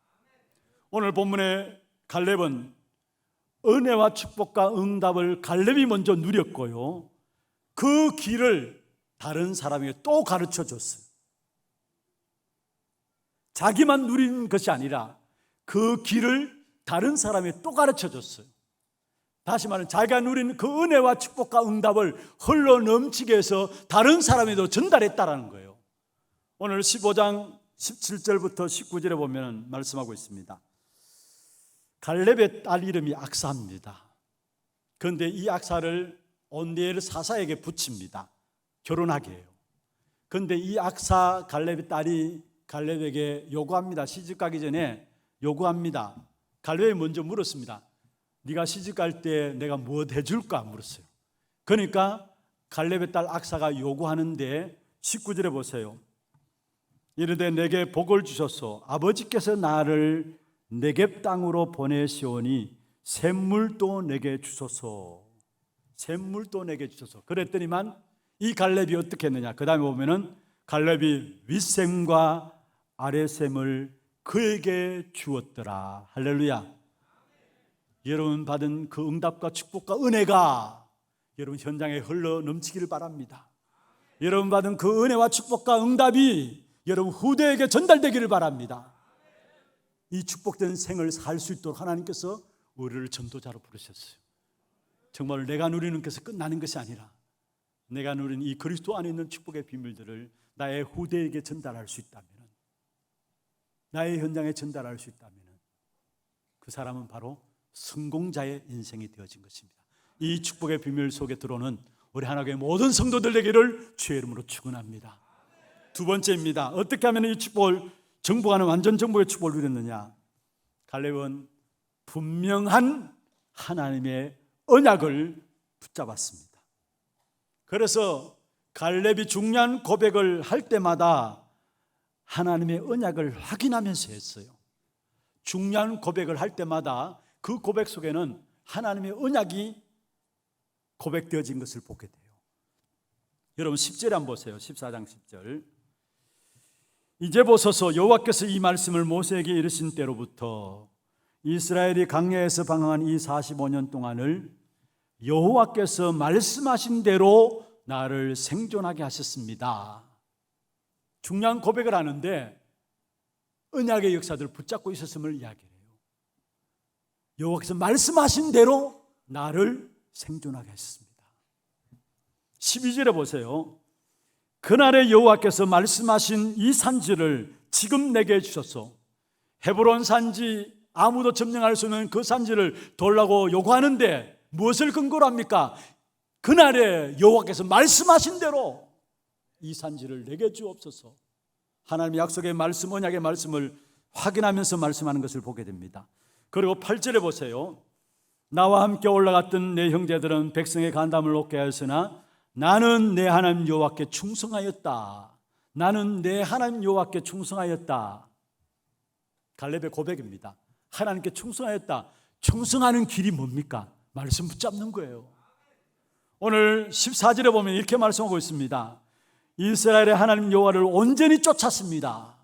오늘 본문의 갈렙은 은혜와 축복과 응답을 갈렙이 먼저 누렸고요, 그 길을 다른 사람에게 또 가르쳐 줬어요. 자기만 누린 것이 아니라 그 길을 다른 사람에게 또 가르쳐 줬어요. 다시 말하면 자기가 누린 그 은혜와 축복과 응답을 흘러 넘치게 해서 다른 사람에도 전달했다라는 거예요. 오늘 15장 17절부터 19절에 보면 말씀하고 있습니다. 갈렙의 딸 이름이 악사입니다. 그런데 이 악사를 온니엘 사사에게 붙입니다. 결혼하게 해요. 그런데 이 악사 갈렙의 딸이 갈렙에게 요구합니다. 시집 가기 전에 요구합니다. 갈렙이 먼저 물었습니다. 네가 시집 갈 때 내가 무엇 해줄까 물었어요. 그러니까 갈렙의 딸 악사가 요구하는데 19절에 보세요. 이르되 내게 복을 주소서. 아버지께서 나를 네겝 땅으로 보내시오니 샘물도 내게 주소서. 샘물도 내게 주소서. 그랬더니만 이 갈렙이 어떻게 했느냐. 그 다음에 보면은 갈렙이 윗샘과 아랫샘을 그에게 주었더라. 할렐루야. 여러분 받은 그 응답과 축복과 은혜가 여러분 현장에 흘러 넘치기를 바랍니다. 여러분 받은 그 은혜와 축복과 응답이 여러분 후대에게 전달되기를 바랍니다. 이 축복된 생을 살 수 있도록 하나님께서 우리를 전도자로 부르셨어요. 정말 내가 누리는 것에서 끝나는 것이 아니라 내가 누린 이 그리스도 안에 있는 축복의 비밀들을 나의 후대에게 전달할 수 있다면, 나의 현장에 전달할 수 있다면 그 사람은 바로 성공자의 인생이 되어진 것입니다. 이 축복의 비밀 속에 들어오는 우리 하나교회 모든 성도들 되기를 주의 이름으로 축원합니다. 두 번째입니다. 어떻게 하면 이 축복을 정복하는 완전 정복의 축복을 누렸느냐. 갈렙은 분명한 하나님의 언약을 붙잡았습니다. 그래서 갈렙이 중요한 고백을 할 때마다 하나님의 언약을 확인하면서 했어요. 중요한 고백을 할 때마다 그 고백 속에는 하나님의 언약이 고백되어진 것을 보게 돼요. 여러분 10절에 한번 보세요. 14장 10절. 이제 보소서 여호와께서 이 말씀을 모세에게 이르신 때로부터 이스라엘이 광야에서 방황한 이 45년 동안을 여호와께서 말씀하신 대로 나를 생존하게 하셨습니다. 중요한 고백을 하는데 언약의 역사들을 붙잡고 있었음을 이야기해요. 여호와께서 말씀하신 대로 나를 생존하게 하셨습니다. 12절에 보세요. 그날에 여호와께서 말씀하신 이 산지를 지금 내게 주셨소. 헤브론 산지, 아무도 점령할 수 없는 그 산지를 돌라고 요구하는데 무엇을 근거로 합니까? 그날에 여호와께서 말씀하신 대로 이 산지를 내게 주옵소서. 하나님의 약속의 말씀, 언약의 말씀을 확인하면서 말씀하는 것을 보게 됩니다. 그리고 8절에 보세요. 나와 함께 올라갔던 내 형제들은 백성의 간담을 높게 하였으나 나는 내 하나님 여호와께 충성하였다. 나는 내 하나님 여호와께 충성하였다. 갈렙의 고백입니다. 하나님께 충성하였다. 충성하는 길이 뭡니까? 말씀 붙잡는 거예요. 오늘 14절에 보면 이렇게 말씀하고 있습니다. 이스라엘의 하나님 여호와를 온전히 쫓았습니다.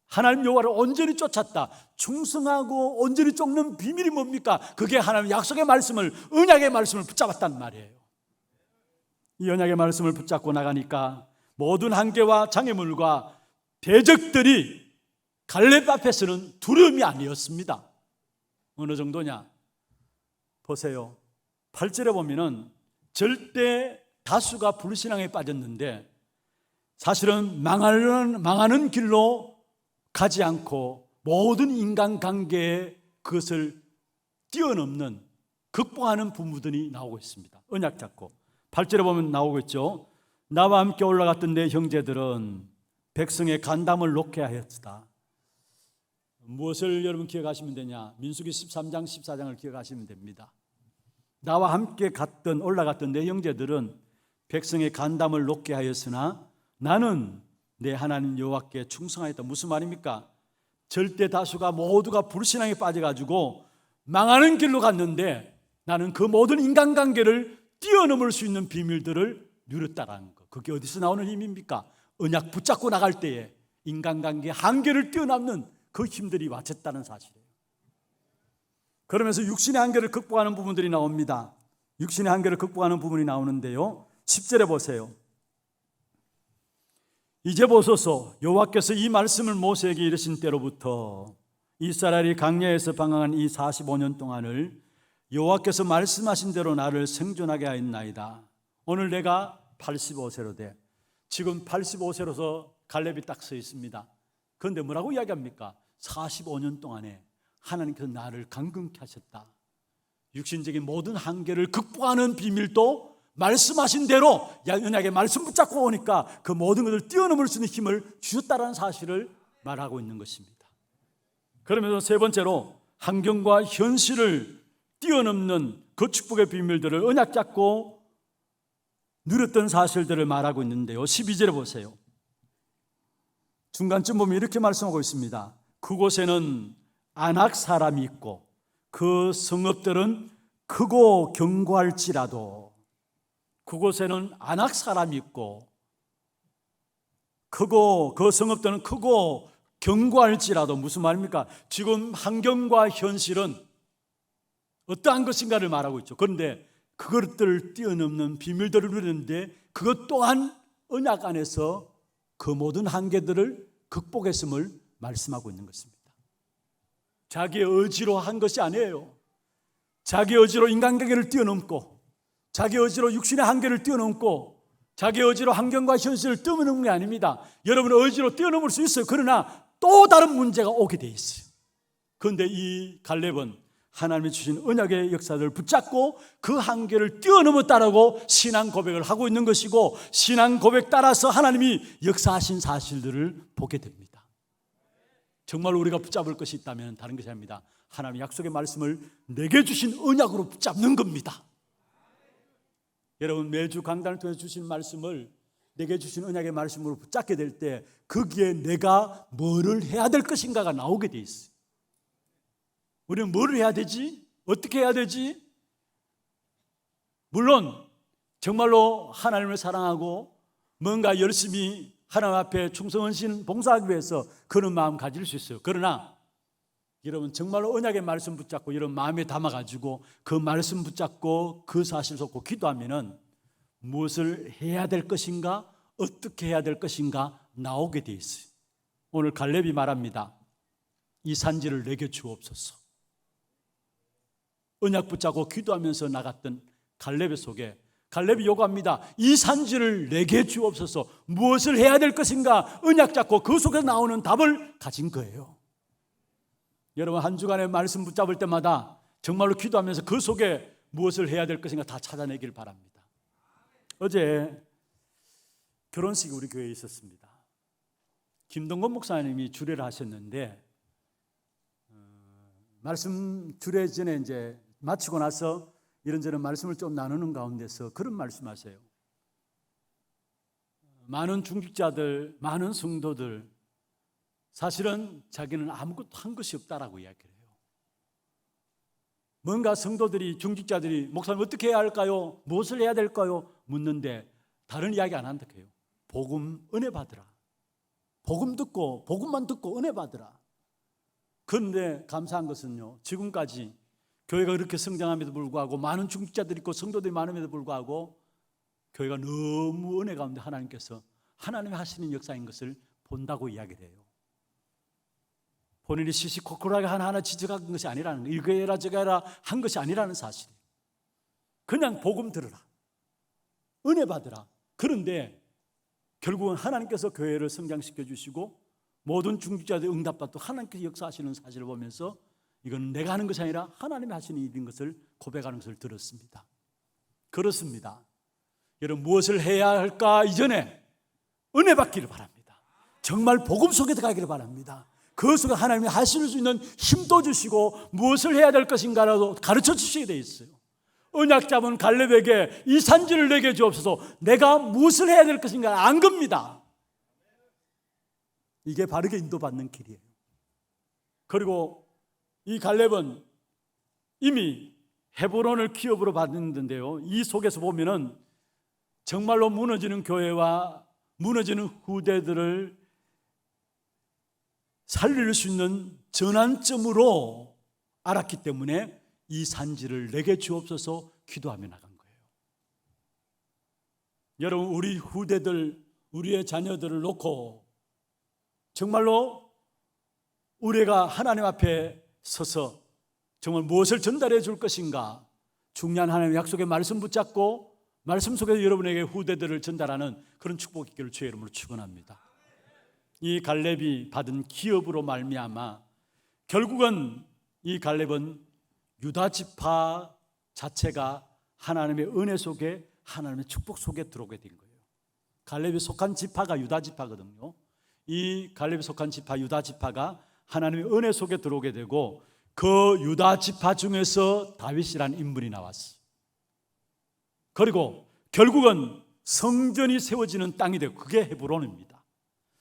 하나님 여호와를 온전히 쫓았다. 충성하고 온전히 쫓는 비밀이 뭡니까? 그게 하나님 약속의 말씀을, 언약의 말씀을 붙잡았단 말이에요. 이 언약의 말씀을 붙잡고 나가니까 모든 한계와 장애물과 대적들이 갈렙 앞에서는 두려움이 아니었습니다. 어느 정도냐? 보세요. 8절에 보면은 절대 다수가 불신앙에 빠졌는데 사실은 망하는 길로 가지 않고 모든 인간관계에 그것을 뛰어넘는, 극복하는 부부들이 나오고 있습니다. 언약 잡고 8절에 보면 나오고 있죠. 나와 함께 올라갔던 내 형제들은 백성의 간담을 놓게 하였다. 무엇을 여러분 기억하시면 되냐? 민수기 13장 14장을 기억하시면 됩니다. 나와 함께 올라갔던 내 형제들은 백성의 간담을 높게 하였으나 나는 내 하나님 여호와께 충성하였다. 무슨 말입니까? 절대 다수가 모두가 불신앙에 빠져가지고 망하는 길로 갔는데 나는 그 모든 인간관계를 뛰어넘을 수 있는 비밀들을 누렸다라는 것. 그게 어디서 나오는 힘입니까? 언약 붙잡고 나갈 때에 인간관계 한계를 뛰어넘는 그 힘들이 와쳤다는 사실이에요. 그러면서 육신의 한계를 극복하는 부분들이 나옵니다. 육신의 한계를 극복하는 부분이 나오는데요, 10절에 보세요. 이제 보소서, 여호와께서 이 말씀을 모세에게 이르신 때로부터 이스라엘이 광야에서 방황한 이 45년 동안을 여호와께서 말씀하신 대로 나를 생존하게 하였나이다. 오늘 내가 85세로 돼. 지금 85세로서 갈렙이 딱 서 있습니다. 그런데 뭐라고 이야기합니까? 45년 동안에 하나님께서 나를 강건케 하셨다. 육신적인 모든 한계를 극복하는 비밀도 말씀하신 대로 언약의 말씀 붙잡고 오니까 그 모든 것을 뛰어넘을 수 있는 힘을 주셨다는 사실을 말하고 있는 것입니다. 그러면서 세 번째로 환경과 현실을 뛰어넘는 그 축복의 비밀들을 언약 잡고 누렸던 사실들을 말하고 있는데요, 12절에 보세요. 중간쯤 보면 이렇게 말씀하고 있습니다. 그곳에는 아낙 사람이 있고 그 성읍들은 크고 견고할지라도, 그곳에는 아낙 사람이 있고 크고 그 성읍들은 크고 견고할지라도, 무슨 말입니까? 지금 환경과 현실은 어떠한 것인가를 말하고 있죠. 그런데 그것들을 뛰어넘는 비밀들을 누리는데 그것 또한 언약 안에서 그 모든 한계들을 극복했음을 말씀하고 있는 것입니다. 자기의 의지로 한 것이 아니에요. 자기 의지로 인간관계를 뛰어넘고, 자기 의지로 육신의 한계를 뛰어넘고, 자기 의지로 환경과 현실을 뛰어넘는 게 아닙니다. 여러분의 의지로 뛰어넘을 수 있어요. 그러나 또 다른 문제가 오게 돼 있어요. 그런데 이 갈렙은 하나님이 주신 언약의 역사들을 붙잡고 그 한계를 뛰어넘었다라고 신앙 고백을 하고 있는 것이고, 신앙 고백 따라서 하나님이 역사하신 사실들을 보게 됩니다. 정말 우리가 붙잡을 것이 있다면 다른 것이 아닙니다. 하나님의 약속의 말씀을 내게 주신 언약으로 붙잡는 겁니다. 여러분, 매주 강단을 통해 주신 말씀을 내게 주신 언약의 말씀으로 붙잡게 될 때 거기에 내가 뭐를 해야 될 것인가가 나오게 돼 있어요. 우리는 뭐를 해야 되지? 어떻게 해야 되지? 물론 정말로 하나님을 사랑하고 뭔가 열심히 하나님 앞에 충성헌신 봉사하기 위해서 그런 마음 가질 수 있어요. 그러나 여러분, 정말로 언약의 말씀 붙잡고 이런 마음에 담아가지고 그 말씀 붙잡고 그 사실 속고 기도하면은 무엇을 해야 될 것인가, 어떻게 해야 될 것인가 나오게 돼 있어요. 오늘 갈렙이 말합니다. 이 산지를 내게 주옵소서. 언약 붙잡고 기도하면서 나갔던 갈렙의 속에 갈렙이 요구합니다. 이 산지를 내게 주옵소서. 무엇을 해야 될 것인가 언약 잡고 그 속에서 나오는 답을 가진 거예요. 여러분, 한 주간의 말씀 붙잡을 때마다 정말로 기도하면서 그 속에 무엇을 해야 될 것인가 다 찾아내길 바랍니다. 어제 결혼식이 우리 교회에 있었습니다. 김동건 목사님이 주례를 하셨는데 말씀 주례 전에 이제 마치고 나서 이런저런 말씀을 좀 나누는 가운데서 그런 말씀하세요. 많은 중직자들, 많은 성도들 사실은 자기는 아무것도 한 것이 없다라고 이야기를 해요. 뭔가 성도들이, 중직자들이 목사님 어떻게 해야 할까요? 무엇을 해야 될까요? 묻는데 다른 이야기 안 한다 해요. 복음, 은혜 받으라. 복음 듣고, 복음만 듣고 은혜 받으라. 그런데 감사한 것은요, 지금까지 교회가 그렇게 성장함에도 불구하고 많은 중직자들이 있고 성도들이 많음에도 불구하고 교회가 너무 은혜 가운데 하나님께서 하나님이 하시는 역사인 것을 본다고 이야기를 해요. 본인이 시시콜콜하게 하나하나 지적한 것이 아니라는 거예요. 이거 해라 저거 해라 한 것이 아니라는 사실이에요. 그냥 복음 들으라, 은혜 받으라. 그런데 결국은 하나님께서 교회를 성장시켜 주시고 모든 중직자들이 응답받고 하나님께서 역사하시는 사실을 보면서 이건 내가 하는 것이 아니라 하나님이 하시는 일인 것을 고백하는 것을 들었습니다. 그렇습니다. 여러분, 무엇을 해야 할까 이전에 은혜 받기를 바랍니다. 정말 복음 속에 들어가기를 바랍니다. 그 속에 하나님이 하실 수 있는 힘도 주시고 무엇을 해야 될 것인가라도 가르쳐 주시게 돼 있어요. 언약 잡은 갈렙에게 이 산지를 내게 주옵소서. 내가 무엇을 해야 될 것인가 안 겁니다. 이게 바르게 인도받는 길이에요. 그리고 이 갈렙은 이미 헤브론을 기업으로 받는데요, 이 속에서 보면은 정말로 무너지는 교회와 무너지는 후대들을 살릴 수 있는 전환점으로 알았기 때문에 이 산지를 내게 주옵소서 기도하며 나간 거예요. 여러분, 우리 후대들, 우리의 자녀들을 놓고 정말로 우리가 하나님 앞에 서서 정말 무엇을 전달해 줄 것인가, 중요한 하나님의 약속의 말씀 붙잡고 말씀 속에서 여러분에게 후대들을 전달하는 그런 축복이 있기를 주의 이름으로 축원합니다. 이 갈렙이 받은 기업으로 말미암아 결국은 이 갈렙은 유다 지파 자체가 하나님의 은혜 속에, 하나님의 축복 속에 들어오게 된 거예요. 갈렙이 속한 지파가 유다 지파거든요. 이 갈렙이 속한 지파 유다 지파가 하나님의 은혜 속에 들어오게 되고, 그 유다 지파 중에서 다윗이라는 인물이 나왔어요. 그리고 결국은 성전이 세워지는 땅이 되고, 그게 헤브론입니다.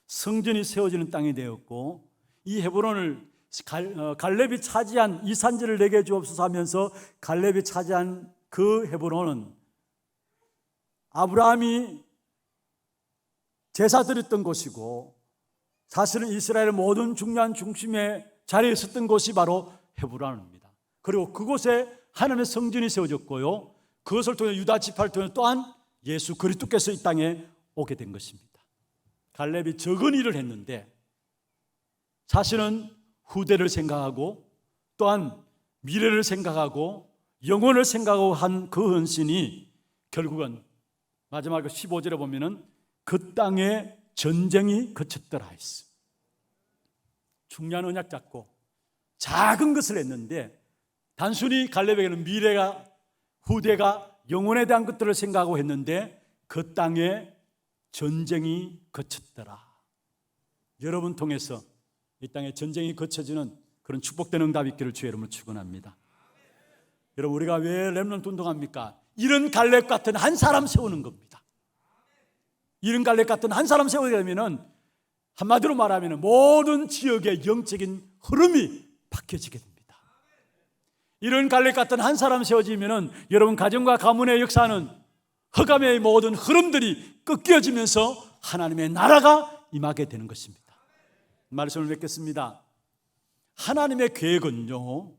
성전이 세워지는 땅이 되었고, 이 헤브론을 갈렙이 차지한 이 산지를 내게 주옵소서 하면서 갈렙이 차지한 그 헤브론은 아브라함이 제사 드렸던 곳이고, 사실은 이스라엘의 모든 중요한 중심의 자리에 있었던 곳이 바로 헤브론입니다. 그리고 그곳에 하나님의 성전이 세워졌고요, 그것을 통해 유다 지파를 통해 또한 예수 그리스도께서 이 땅에 오게 된 것입니다. 갈렙이 적은 일을 했는데 사실은 후대를 생각하고 또한 미래를 생각하고 영혼을 생각하고 한 그 헌신이 결국은 마지막 15절에 보면은 그 땅에 전쟁이 그쳤더라 했어. 중요한 언약 잡고 작은 것을 했는데, 단순히 갈렙에게는 미래가, 후대가, 영혼에 대한 것들을 생각하고 했는데 그 땅에 전쟁이 그쳤더라. 여러분 통해서 이 땅에 전쟁이 거쳐지는 그런 축복된 응답이 있기를 주의 이름으로 축원합니다. 여러분, 우리가 왜 렘넌트 운동합니까? 이런 갈렙 같은 한 사람 세우는 겁니다. 이런 갈렙 같은 한 사람 세우게 되면은, 한마디로 말하면 모든 지역의 영적인 흐름이 바뀌어지게 됩니다. 이런 갈렙 같은 한 사람 세워지면은 여러분 가정과 가문의 역사는 흑암의 모든 흐름들이 꺾여지면서 하나님의 나라가 임하게 되는 것입니다. 말씀을 맺겠습니다. 하나님의 계획은요,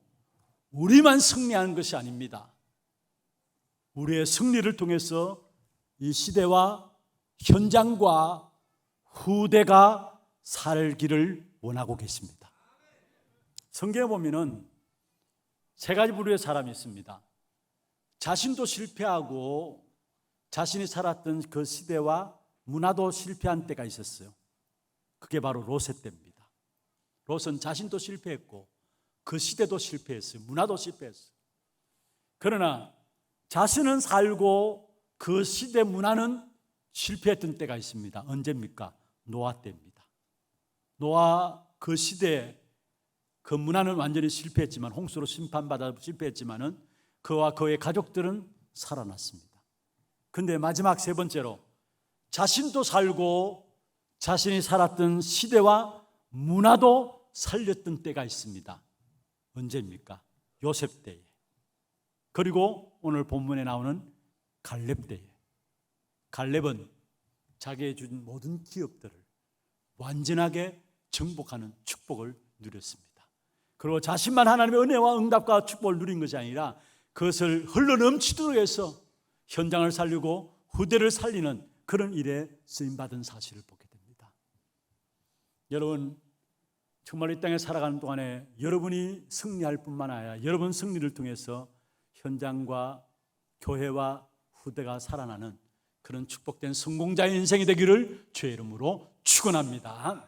우리만 승리하는 것이 아닙니다. 우리의 승리를 통해서 이 시대와 현장과 후대가 살기를 원하고 계십니다. 성경에 보면은 세 가지 부류의 사람이 있습니다. 자신도 실패하고 자신이 살았던 그 시대와 문화도 실패한 때가 있었어요. 그게 바로 롯의 때입니다. 롯은 자신도 실패했고 그 시대도 실패했어요. 문화도 실패했어요. 그러나 자신은 살고 그 시대 문화는 실패했던 때가 있습니다. 언제입니까? 노아 때입니다. 노아 그 시대 그 문화는 완전히 실패했지만, 홍수로 심판받아 실패했지만은 그와 그의 가족들은 살아났습니다. 근데 마지막 세 번째로 자신도 살고 자신이 살았던 시대와 문화도 살렸던 때가 있습니다. 언제입니까? 요셉 때에, 그리고 오늘 본문에 나오는 갈렙 때에. 갈렙은 자기의 준 모든 기업들을 완전하게 정복하는 축복을 누렸습니다. 그리고 자신만 하나님의 은혜와 응답과 축복을 누린 것이 아니라 그것을 흘러넘치도록 해서 현장을 살리고 후대를 살리는 그런 일에 쓰임받은 사실을 보게 됩니다. 여러분, 정말 이 땅에 살아가는 동안에 여러분이 승리할 뿐만 아니라 여러분 승리를 통해서 현장과 교회와 후대가 살아나는 그런 축복된 성공자의 인생이 되기를 주의 이름으로 축원합니다.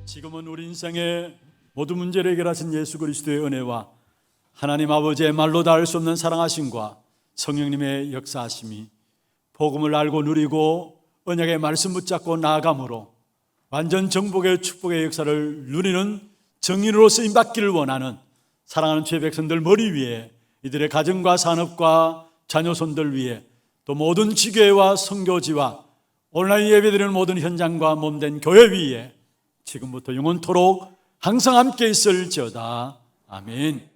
지금은 우리 인생의 모든 문제를 해결하신 예수 그리스도의 은혜와 하나님 아버지의 말로 닿을 수 없는 사랑하심과 성령님의 역사하심이 복음을 알고 누리고 언약의 말씀 붙잡고 나아감으로 완전 정복의 축복의 역사를 누리는 정인으로 쓰임받기를 원하는 사랑하는 주의 백성들 머리 위에, 이들의 가정과 산업과 자녀손들 위에, 또 모든 지교회와 선교지와 온라인 예배드리는 모든 현장과 몸된 교회 위에 지금부터 영원토록 항상 함께 있을지어다. 아멘.